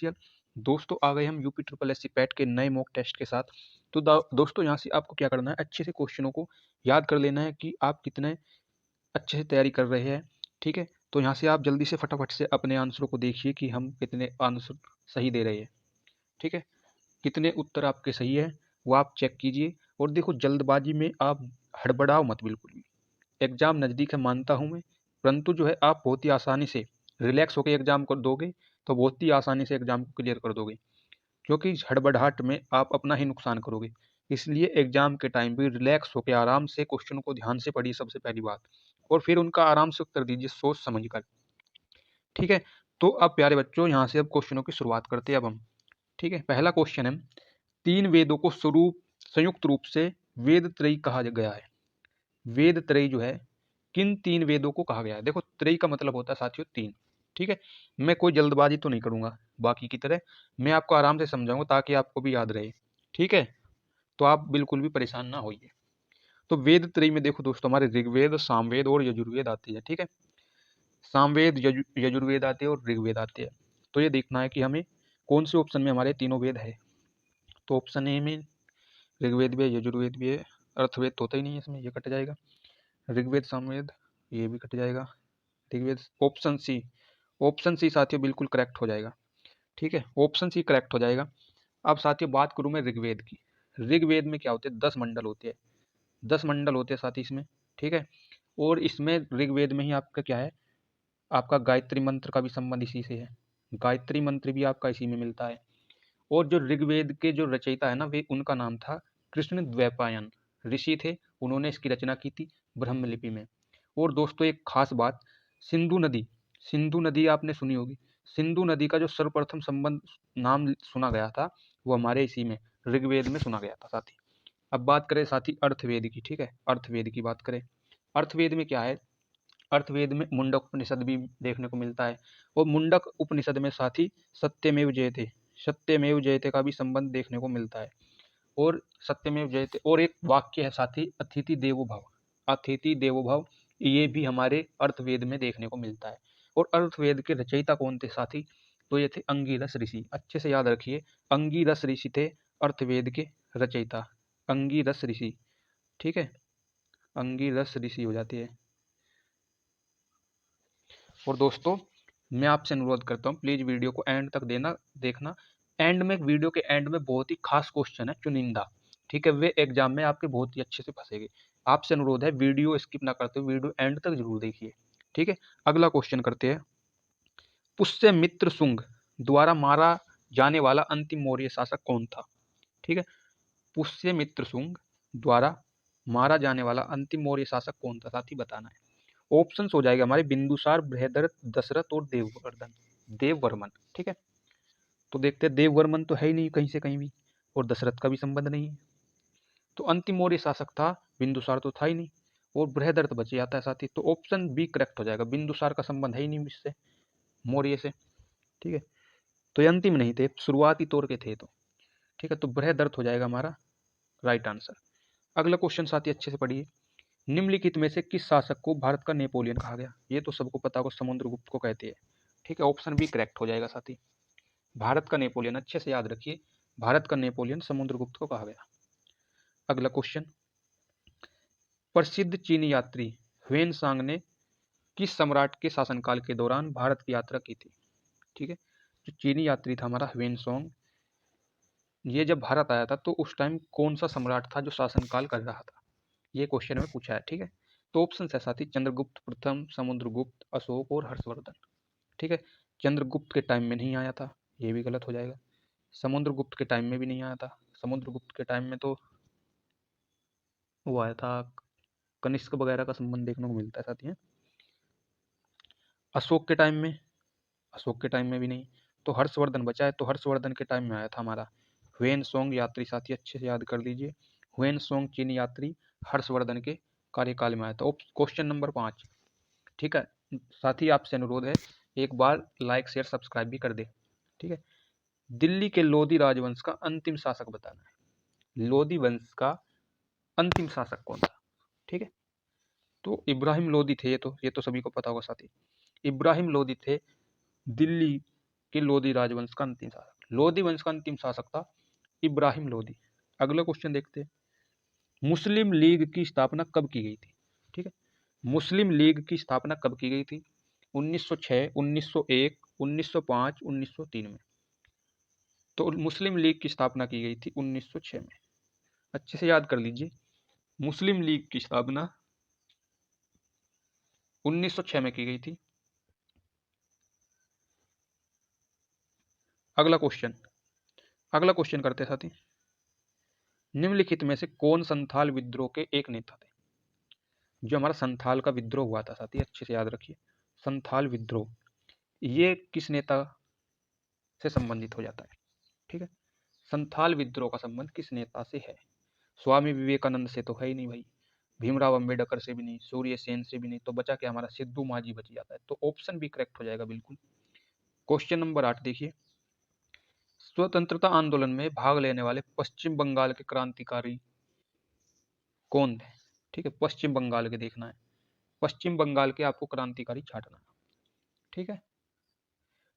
Official. दोस्तों आ गए हम UP triple S C PET के नए मॉक टेस्ट के साथ। तो दोस्तों यहाँ से आपको क्या करना है, अच्छे से क्वेश्चनों को याद कर लेना है कि आप कितने अच्छे से तैयारी कर रहे हैं। ठीक है, तो यहाँ से आप जल्दी से फटाफट से अपने आंसरों को देखिए कि हम कितने आंसर सही दे रहे हैं। ठीक है, कितने उत्तर आपके सही है वो आप चेक कीजिए। और देखो, जल्दबाजी में आप हड़बड़ाओ मत बिल्कुल भी। एग्जाम नज़दीक है मानता हूँ मैं, परंतु जो है आप बहुत ही आसानी से रिलैक्स होकर एग्जाम कर दोगे तो बहुत ही आसानी से एग्जाम को क्लियर कर दोगे, क्योंकि हड़बड़ाहट में आप अपना ही नुकसान करोगे। इसलिए एग्जाम के टाइम भी रिलैक्स होकर आराम से क्वेश्चन को ध्यान से पढ़िए सबसे पहली बात, और फिर उनका आराम से उत्तर दीजिए सोच समझ कर। ठीक है, तो अब प्यारे बच्चों यहाँ से अब क्वेश्चनों की शुरुआत करते हैं अब हम। ठीक है, पहला क्वेश्चन है, तीन वेदों को स्वरूप संयुक्त रूप से वेद त्रयी कहा गया है। वेद त्रयी जो है, किन तीन वेदों को कहा गया है? देखो, त्रयी का मतलब होता है साथियों तीन। ठीक है, मैं कोई जल्दबाजी तो नहीं करूंगा बाकी की तरह, मैं आपको आराम से समझाऊंगा ताकि आपको भी याद रहे। ठीक है, तो आप बिल्कुल भी परेशान ना होइए। तो वेद त्रयी में देखो दोस्तों, हमारे ऋग्वेद, सामवेद और यजुर्वेद आती है। ठीक है, सामवेद, यजुर्वेद आते हैं और ऋग्वेद आते हैं। तो ये देखना है कि हमें कौन से ऑप्शन में हमारे तीनों वेद है। तो ऑप्शन ए में ऋग्वेद भी है, यजुर्वेद भी है, अर्थवेद तो होता ही नहीं है इसमें, ये कट जाएगा। ऋग्वेद, सामवेद, ये भी कट जाएगा। Rigveda, option C, option C साथियों बिल्कुल करेक्ट हो जाएगा। ठीक है, ऑप्शन सी करेक्ट हो जाएगा। अब साथियों बात करूं मैं ऋग्वेद की। ऋग्वेद में क्या होते हैं, 10 मंडल होते हैं। 10 मंडल होते हैं साथी इसमें। ठीक है, और इसमें ऋग्वेद में ही आपका क्या है, आपका गायत्री मंत्र का भी संबंध इसी से है। गायत्री मंत्र भी आपका इसी में मिलता है। और जो ऋग्वेद के जो रचयिता है ना, वे उनका नाम था कृष्ण द्वैपायन, ऋषि थे, उन्होंने इसकी रचना की थी ब्रह्मलिपि में। और दोस्तों एक खास बात, सिंधु नदी, सिंधु नदी आपने सुनी होगी। सिंधु नदी का जो सर्वप्रथम संबंध नाम सुना गया था वो हमारे इसी में ऋग्वेद में सुना गया था साथी। अब बात करें साथी अर्थवेद की। ठीक है, अर्थवेद की बात करें। अर्थवेद में क्या है, अर्थवेद में मुंडक उपनिषद भी देखने को मिलता है। और मुंडक उपनिषद में साथी सत्यमेव जयते, सत्यमेव जयते का भी संबंध देखने को मिलता है। और सत्यमेव जयते, और एक वाक्य है साथी, अतिथि देवो भव, अतिथि देवो भव, ये भी हमारे अर्थवेद में देखने को मिलता है। और अर्थवेद के रचयिता कौन थे साथी, तो ये थे अंगिरस ऋषि। अच्छे से याद रखिए, अंगिरस ऋषि थे अर्थवेद के रचयिता, अंगिरस ऋषि। ठीक है, अंगिरस ऋषि हो जाती है। और दोस्तों मैं आपसे अनुरोध करता हूँ, प्लीज वीडियो को एंड तक देखना। एंड में, वीडियो के एंड में बहुत ही खास क्वेश्चन है चुनिंदा। ठीक है, वे एग्जाम में आपके बहुत ही अच्छे से फंसेंगे। आपसे अनुरोध है वीडियो स्किप ना करते हुए वीडियो एंड तक जरूर देखिए। ठीक है, अगला क्वेश्चन करते हैं। पुष्यमित्र शुंग द्वारा मारा जाने वाला अंतिम मौर्य शासक कौन था? ठीक है, पुष्यमित्र शुंग द्वारा मारा जाने वाला अंतिम मौर्य शासक कौन था साथी, बताना है। ऑप्शंस हो जाएगा हमारे बिंदुसार, बृहदरथ, दशरथ और देववर्धन, देववर्मन। ठीक है, तो देखते हैं, देववर्मन तो है ही नहीं कहीं से कहीं भी, और दशरथ का भी संबंध नहीं है। तो अंतिम मौर्य शासक था, बिंदुसार तो था ही नहीं, और बृहदरथ बच जाता है साथी। तो ऑप्शन बी करेक्ट हो जाएगा, बिंदुसार का संबंध है ही नहीं इससे, मौर्य से। ठीक है, तो ये अंतिम नहीं थे, शुरुआती तौर के थे। तो ठीक है, तो बृहदरथ हो जाएगा हमारा राइट आंसर। अगला क्वेश्चन साथी अच्छे से पढ़िए। निम्नलिखित में से किस शासक को भारत का नेपोलियन कहा गया? ये तो सबको पता होगा, समुद्रगुप्त को कहते हैं। ठीक है, ऑप्शन बी करेक्ट हो जाएगा साथी। भारत का नेपोलियन, अच्छे से याद रखिए, भारत का नेपोलियन समुद्रगुप्त को कहा गया। अगला क्वेश्चन, प्रसिद्ध चीनी यात्री ह्वेन ने किस सम्राट के शासनकाल के दौरान भारत की यात्रा की थी? ठीक है, जो चीनी यात्री था हमारा ह्वेन, ये जब भारत आया था तो उस टाइम कौन सा सम्राट था जो शासनकाल कर रहा था, ये क्वेश्चन में पूछा है। ठीक है, तो ऑप्शन है साथी, चंद्रगुप्त प्रथम, समुद्रगुप्त, अशोक और हर्षवर्धन। ठीक है, चंद्रगुप्त के टाइम में नहीं आया था, ये भी गलत हो जाएगा। समुद्रगुप्त के टाइम में भी नहीं आया था, समुद्रगुप्त के टाइम में तो वो आया था, कनिष्क वगैरह का संबंध देखने को मिलता है साथी है। अशोक के टाइम में, अशोक के टाइम में भी नहीं। तो हर्षवर्धन बचा है, तो हर्षवर्धन के टाइम में आया था हमारा ह्वेन सोंग यात्री साथी, अच्छे से याद कर लीजिए। ह्वेन सोंग चीनी यात्री हर्षवर्धन के कार्यकाल में आया था। Question number 5। ठीक है साथी, आपसे अनुरोध है एक बार लाइक शेयर सब्सक्राइब भी कर दे। ठीक है, दिल्ली के लोधी राजवंश का अंतिम शासक बताना है। लोधी वंश का अंतिम शासक कौन था? ठीक है, तो इब्राहिम लोधी थे, ये तो सभी को पता होगा साथी। इब्राहिम लोधी थे दिल्ली कि लोधी राजवंश का अंतिम शासक? लोधी वंश का अंतिम शासक था इब्राहिम लोधी। अगला क्वेश्चन देखते हैं, मुस्लिम लीग की स्थापना कब की गई थी? ठीक है, मुस्लिम लीग की स्थापना कब की गई थी? 1906, 1901, 1905, 1903 में। तो मुस्लिम लीग की स्थापना की गई थी 1906 में। अच्छे से याद कर लीजिए, मुस्लिम लीग की स्थापना 1906 में की गई थी। अगला क्वेश्चन करते साथी, निम्नलिखित में से कौन संथाल विद्रोह के एक नेता थे? जो हमारा संथाल का विद्रोह हुआ था साथी, अच्छे से याद रखिए, संथाल विद्रोह ये किस नेता से संबंधित हो जाता है? ठीक है, संथाल विद्रोह का संबंध किस नेता से है? स्वामी विवेकानंद से तो है ही नहीं भाई, भीमराव अंबेडकर से भी नहीं, सूर्य सेन से भी नहीं, तो बचा क्या हमारा, सिद्धू माझी बच जाता है। तो ऑप्शन भी करेक्ट हो जाएगा बिल्कुल। क्वेश्चन नंबर 8 देखिए, स्वतंत्रता आंदोलन में भाग लेने वाले पश्चिम बंगाल के क्रांतिकारी कौन थे? ठीक है, पश्चिम बंगाल के देखना है, पश्चिम बंगाल के आपको क्रांतिकारी छांटना है। ठीक है,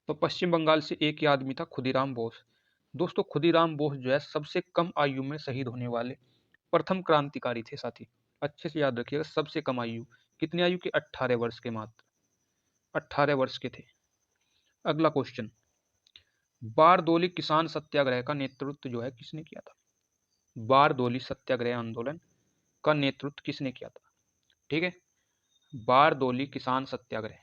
तो पश्चिम बंगाल से एक ही आदमी था, खुदीराम बोस। दोस्तों खुदीराम बोस जो है सबसे कम आयु में शहीद होने वाले प्रथम क्रांतिकारी थे साथी, अच्छे से याद रखिएगा। सबसे कम आयु कितनी आयु के? 18 वर्ष के, मात्र 18 वर्ष के थे। अगला क्वेश्चन, बारदोली किसान सत्याग्रह का नेतृत्व जो है किसने किया था? बारदोली सत्याग्रह आंदोलन का नेतृत्व किसने किया था? ठीक है, बारदोली किसान सत्याग्रह,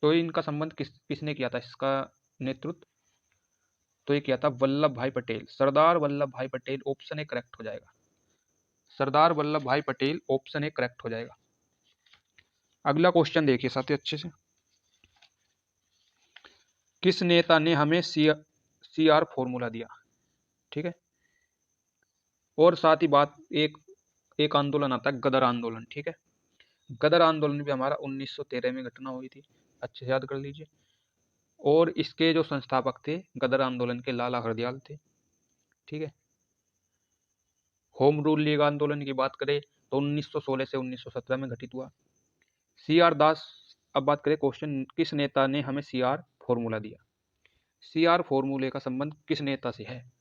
तो इनका संबंध किसने किया था इसका नेतृत्व? तो ये किया था वल्लभ भाई पटेल, सरदार वल्लभ भाई पटेल। ऑप्शन ए करेक्ट हो जाएगा, सरदार वल्लभ भाई पटेल, ऑप्शन ए करेक्ट हो जाएगा। अगला क्वेश्चन देखिए साथी अच्छे से, किस नेता ने हमें सी आर फॉर्मूला दिया? ठीक है, और साथ ही बात, एक आंदोलन आता है गदर आंदोलन। ठीक है, गदर आंदोलन भी हमारा 1913 में घटना हुई थी, अच्छे से याद कर लीजिए। और इसके जो संस्थापक थे गदर आंदोलन के, लाला हरदयाल थे। ठीक है, होम रूल लीग आंदोलन की बात करें तो 1916 से 1917 में घटित हुआ। सी आर दास, अब बात करें क्वेश्चन, किस नेता ने हमें सी आर फॉर्मूला दिया? सी आर फॉर्मूले का संबंध किस नेता से है?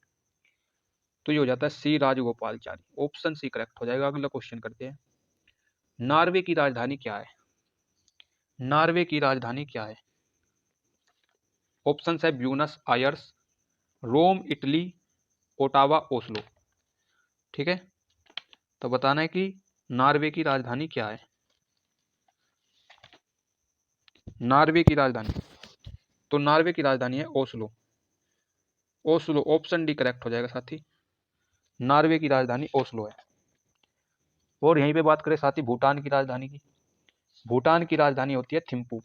तो ये हो जाता है सी राजगोपालचारी, ऑप्शन सी करेक्ट हो जाएगा। अगला क्वेश्चन करते हैं, नॉर्वे की राजधानी क्या है? नॉर्वे की राजधानी क्या है? ऑप्शन है Buenos Aires, Rome Italy, Ottawa Oslo. ठीक है, तो बताना है कि नॉर्वे की राजधानी क्या है। नॉर्वे की राजधानी, तो नॉर्वे की राजधानी है Oslo. Oslo, option D correct हो जाएगा साथी, नॉर्वे की राजधानी ओस्लो है। और यहीं पे बात करें साथी भूटान की राजधानी की, भूटान की राजधानी होती है थिम्पू।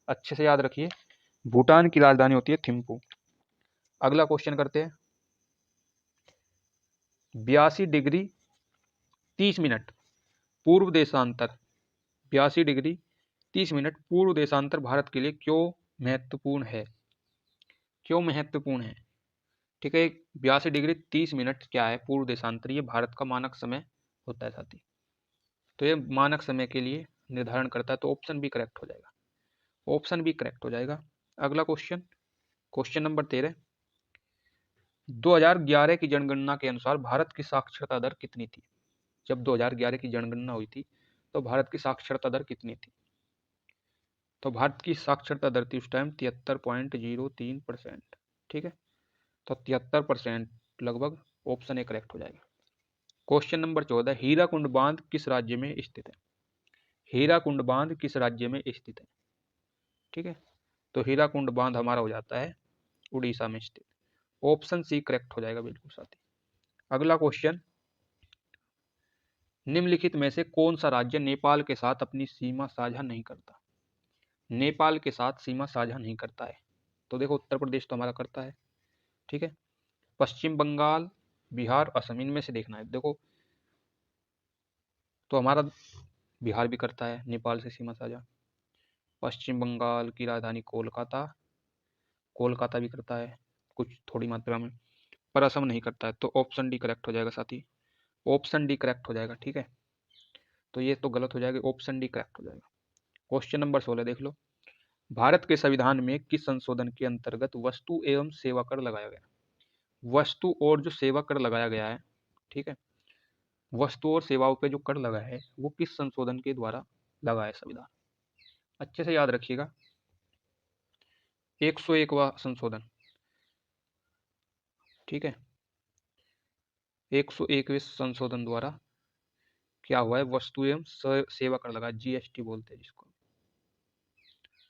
अच्छे से याद रखिए, भूटान की राजधानी होती है थिम्पू। अगला क्वेश्चन करते हैं, 82 डिग्री 30 मिनट पूर्व देशांतर, 82 डिग्री 30 मिनट पूर्व देशांतर भारत के लिए क्यों महत्वपूर्ण है? क्यों महत्वपूर्ण है? ठीक है, 82 डिग्री 30 मिनट क्या है पूर्व देशांतर, ये भारत का मानक समय होता है साथी। तो ये मानक समय के लिए निर्धारण करता है, तो ऑप्शन भी करेक्ट हो जाएगा, ऑप्शन भी करेक्ट हो जाएगा। अगला क्वेश्चन, क्वेश्चन नंबर 13, 2011 की जनगणना के अनुसार भारत की साक्षरता दर कितनी थी? जब 2011 की जनगणना हुई थी तो भारत की साक्षरता दर कितनी थी? तो भारत की साक्षरता दर थी उस टाइम 73.03%। ठीक है, तो 73% लगभग, ऑप्शन ए करेक्ट हो जाएगा। क्वेश्चन नंबर 14, हीराकुंड बांध किस राज्य में स्थित है? हीराकुंड बांध किस राज्य में स्थित है? ठीक है, तो हीराकुंड बांध हमारा हो जाता है उड़ीसा में स्थित, ऑप्शन सी करेक्ट हो जाएगा बिल्कुल साथी। अगला क्वेश्चन, निम्नलिखित में से कौन सा राज्य नेपाल के साथ अपनी सीमा साझा नहीं करता? नेपाल के साथ सीमा साझा नहीं करता है, तो देखो उत्तर प्रदेश तो हमारा करता है। ठीक है, पश्चिम बंगाल, बिहार, असम, इनमें से देखना है। देखो तो हमारा बिहार भी करता है नेपाल से सीमा साझा, पश्चिम बंगाल की राजधानी कोलकाता, कोलकाता भी करता है कुछ थोड़ी मात्रा में, पर असम नहीं करता है, तो ऑप्शन डी करेक्ट हो जाएगा साथी, ऑप्शन डी करेक्ट हो जाएगा। ठीक है, तो ये तो गलत हो जाएगा, ऑप्शन डी करेक्ट हो जाएगा। क्वेश्चन नंबर 16 देख लो, भारत के संविधान में किस संशोधन के अंतर्गत वस्तु एवं सेवा कर लगाया गया? वस्तु और जो सेवा कर लगाया गया है, ठीक है, वस्तु और सेवाओं पे जो कर लगा है वो किस संशोधन के द्वारा लगा है संविधान? अच्छे से याद रखिएगा, 101वां संशोधन, ठीक है, 101वें संशोधन द्वारा क्या हुआ है? वस्तु एवं सेवा कर लगा, जीएसटी बोलते हैं जिसको।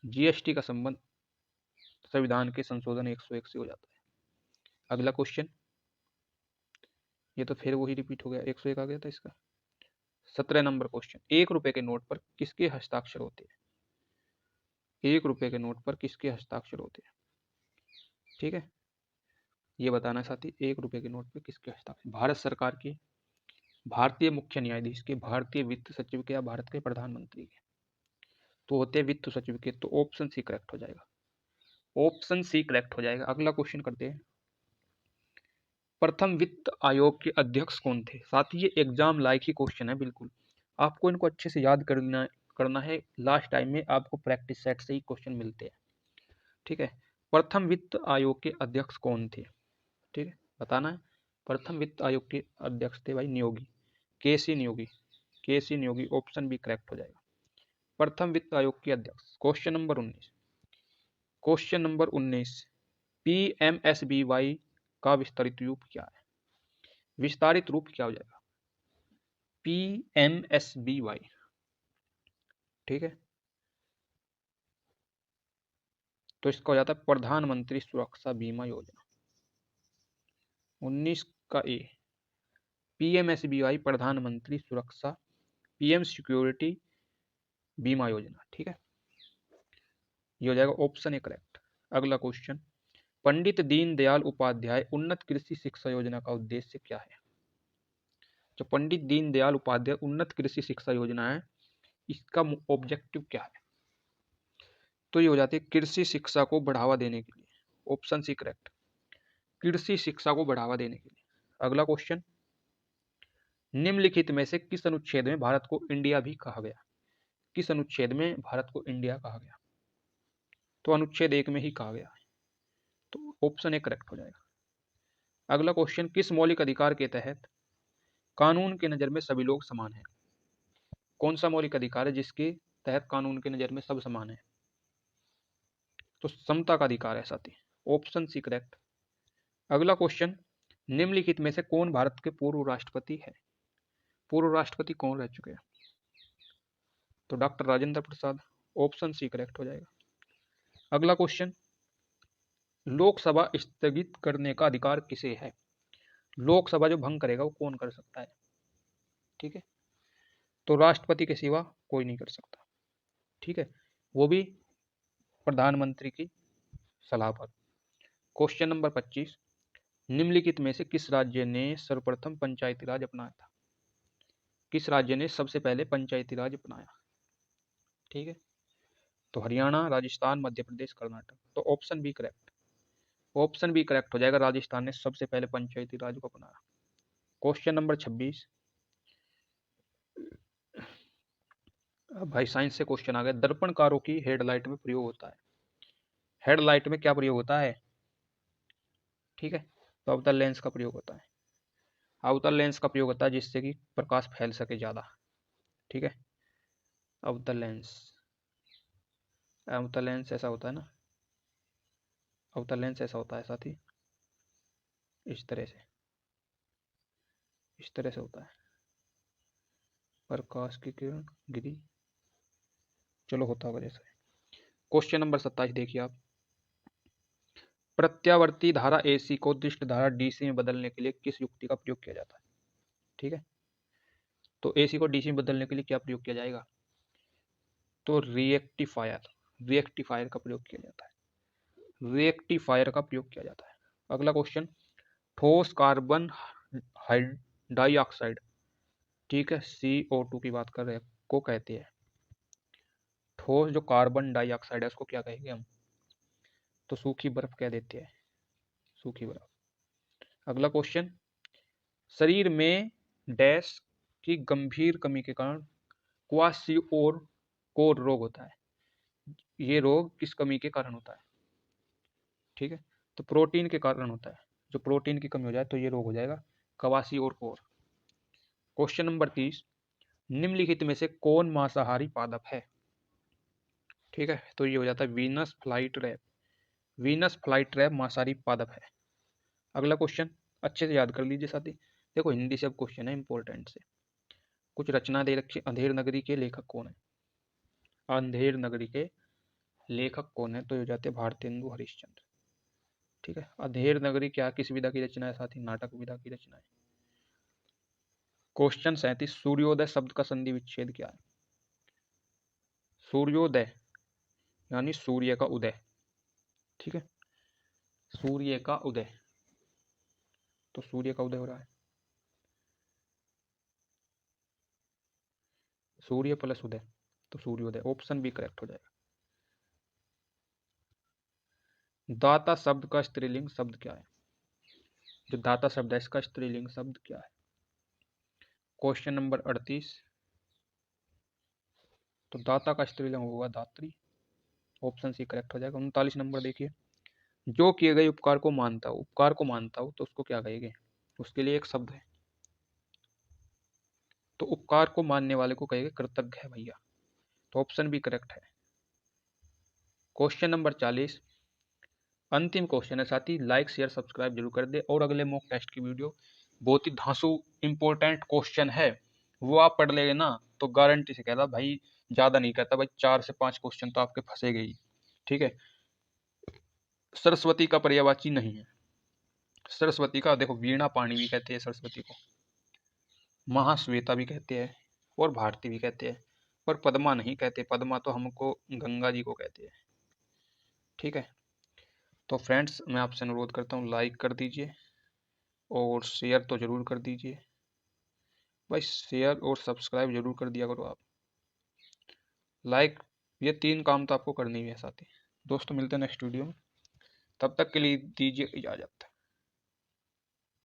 जीएसटी का संबंध संविधान के संशोधन 101 से हो जाता है। अगला क्वेश्चन, ये तो फिर वही रिपीट हो गया, 101 आ गया था इसका। 17 नंबर क्वेश्चन, 1 रुपए के नोट पर किसके हस्ताक्षर होते हैं? 1 रुपए के नोट पर किसके हस्ताक्षर होते हैं? ठीक है, ये बताना साथी, 1 रुपए के नोट पर किसके हस्ताक्षर? भारत सरकार की, भारतीय मुख्य न्यायाधीश के, भारतीय वित्त सचिव के, या भारत के प्रधानमंत्री के? तो होते हैं वित्त सचिव के, तो ऑप्शन सी करेक्ट हो जाएगा। ऑप्शन सी करेक्ट हो जाएगा। अगला क्वेश्चन करते हैं, प्रथम वित्त आयोग के अध्यक्ष कौन थे? साथ ही ये एग्जाम लायक ही क्वेश्चन है, बिल्कुल आपको इनको अच्छे से याद करना है। लास्ट टाइम में आपको प्रैक्टिस सेट से ही क्वेश्चन मिलते हैं, ठीक है। प्रथम वित्त आयोग के अध्यक्ष कौन थे? ठीक है, बताना है। प्रथम वित्त आयोग के अध्यक्ष थे भाई नियोगी, केसी नियोगी, केसी नियोगी, ऑप्शन बी करेक्ट हो जाएगा। प्रथम वित्त आयोग के अध्यक्ष। Question number 19, question number 19, PMSBY का विस्तारित रूप क्या है? विस्तारित रूप क्या हो जाएगा? पीएमएसबीवाई, ठीक है, तो इसका हो जाता है प्रधानमंत्री सुरक्षा बीमा योजना। 19 का ए, पीएमएसबीवाई प्रधानमंत्री सुरक्षा, पीएम सिक्योरिटी बीमा योजना, ठीक है, ये हो जाएगा ऑप्शन ए करेक्ट। अगला क्वेश्चन, पंडित दीनदयाल उपाध्याय उन्नत कृषि शिक्षा योजना का उद्देश्य क्या है? जो पंडित दीनदयाल उपाध्याय उन्नत कृषि शिक्षा योजना है, इसका ऑब्जेक्टिव क्या है? तो ये हो जाती है कृषि शिक्षा को बढ़ावा देने के लिए, ऑप्शन सी करेक्ट, कृषि शिक्षा को बढ़ावा देने के लिए। अगला क्वेश्चन, निम्नलिखित में से किस अनुच्छेद में भारत को इंडिया भी कहा गया? किस अनुच्छेद में भारत को इंडिया कहा गया? तो अनुच्छेद 1 में ही कहा गया है, तो ऑप्शन ए करेक्ट हो जाएगा। अगला क्वेश्चन, किस मौलिक अधिकार के तहत कानून की नजर में सभी लोग समान हैं? कौन सा मौलिक अधिकार है जिसके तहत कानून की नजर में सब समान है? तो समता का अधिकार है साथी, ऑप्शन सी करेक्ट। अगला क्वेश्चन, निम्नलिखित में से कौन भारत के पूर्व राष्ट्रपति है? पूर्व राष्ट्रपति कौन रह चुके हैं? तो doctor Rajendra Prasad, option C correct हो जाएगा। अगला क्वेश्चन, लोकसभा स्थगित करने का अधिकार किसे है? लोकसभा जो भंग करेगा वो कौन कर सकता है? ठीक है, तो राष्ट्रपति के सिवा कोई नहीं कर सकता, ठीक है, वो भी प्रधानमंत्री की सलाह पर। क्वेश्चन नंबर 25, निम्नलिखित में से किस राज्य ने सर्वप्रथम पंचायती राज अपनाया था? किस राज्य ने सबसे पहले पंचायती राज अपनाया? ठीक है, तो हरियाणा, राजस्थान, मध्य प्रदेश, कर्नाटक, तो option B correct, option B correct हो जाएगा। राजस्थान ने सबसे पहले पंचायती राज को अपनाया। क्वेश्चन नंबर 26, अब भाई साइंस से क्वेश्चन आ गया, दर्पणकारों की हेडलाइट में प्रयोग होता है। हेडलाइट में क्या प्रयोग होता है? ठीक है, तो अवतल लेंस का प्रयोग होता है। अवतल लेंस का प्रयोग होता है जिससे कि प्रकाश फैल सके ज्यादा, ठीक है, अवतल लेंस, अवतल लेंस ऐसा होता है ना, अवतल लेंस ऐसा होता है साथी, इस तरह से, इस तरह से होता है, प्रकाश की किरण गिरी, चलो होता होगा जैसे। क्वेश्चन नंबर 27 देखिए आप, प्रत्यावर्ती धारा एसी को दिष्ट धारा डीसी में बदलने के लिए किस युक्ति का प्रयोग किया जाता है? ठीक है, तो एसी को डीसी में बदलने के लिए क्या प्रयोग किया जाएगा? तो रिएक्टिफायर, रिएक्टिफायर का प्रयोग किया जाता है, रिएक्टिफायर का प्रयोग किया जाता है। अगला क्वेश्चन, ठोस कार्बन डाइऑक्साइड, ठीक है, CO2 की बात कर रहे हैं, को कहते हैं, ठोस जो कार्बन डाइऑक्साइड है उसको क्या कहेंगे हम? तो सूखी बर्फ कह देते हैं, सूखी बर्फ। अगला क्वेश्चन, शरीर में डैश की गंभीर कमी के कारण क्वासियोर कोर रोग होता है। ये रोग किस कमी के कारण होता है? ठीक है, तो प्रोटीन के कारण होता है। जो प्रोटीन की कमी हो जाए तो ये रोग हो जाएगा कवासी और कोर। क्वेश्चन नंबर 30, निम्नलिखित में से कौन मांसाहारी पादप है? ठीक है, तो ये हो जाता है वीनस फ्लाईट्रैप। वीनस फ्लाईट्रैप मांसाहारी पादप है। अगला क्वेश्चन अच्छे से याद कर लीजिए साथी। देखो हिंदी से अब क्वेश्चन है इंपॉर्टेंट से। कुछ रचना दे रखी, अंधेर नगरी के लेखक कौन है? अंधेर नगरी के लेखक कौन है? तो ये हो जाते हैं भारतेंदु हरिश्चंद्र। ठीक है, अंधेर नगरी क्या किस विधा की रचना है साथी? नाटक विधा की रचना है। क्वेश्चन 37, सूर्योदय शब्द का संधि विच्छेद क्या है? सूर्योदय यानी सूर्य का उदय। ठीक है, सूर्य का उदय, तो सूर्य का उदय हो रहा है, सूर्य प्लस उदय, तो सूर्योदय। ऑप्शन बी करेक्ट हो जाएगा। दाता शब्द का स्त्रीलिंग शब्द क्या है? जो दाता शब्द है इसका स्त्रीलिंग शब्द क्या है? क्वेश्चन नंबर 38, तो दाता का स्त्रीलिंग होगा दात्री। ऑप्शन सी करेक्ट हो जाएगा। 39 नंबर देखिए, जो किए गए उपकार को मानता हो, उपकार को मानता हो तो उसको क्या कहेंगे? उसके लिए एक शब्द है, तो उपकार को मानने वाले को कहेंगे कृतज्ञ है भैया, तो ऑप्शन बी करेक्ट है। क्वेश्चन नंबर 40, अंतिम क्वेश्चन है साथी। लाइक शेयर सब्सक्राइब जरूर कर दे, और अगले मॉक टेस्ट की वीडियो बहुत ही धांसू इंपॉर्टेंट क्वेश्चन है, वो आप पढ़ लेंगे ना तो गारंटी से कहता भाई, ज्यादा नहीं कहता भाई, 4 से 5 क्वेश्चन तो आपके फंसेगे ही। ठीक है, सरस्वती का पर्यायवाची नहीं है। सरस्वती का देखो, वीणा पाणी भी कहते हैं सरस्वती को, महाश्वेता भी कहते हैं, और भारती भी कहते हैं, पर पद्मा नहीं कहते। पद्मा तो हमको गंगा जी को कहते हैं। ठीक है, तो फ्रेंड्स मैं आपसे अनुरोध करता हूँ लाइक कर दीजिए और शेयर तो जरूर कर दीजिए भाई, शेयर और सब्सक्राइब जरूर कर दिया करो आप। लाइक, ये 3 काम तो आपको करनी ही है साथी। दोस्तों मिलते हैं नेक्स्ट वीडियो में, तब तक के लिए दीजिए इजाज़त।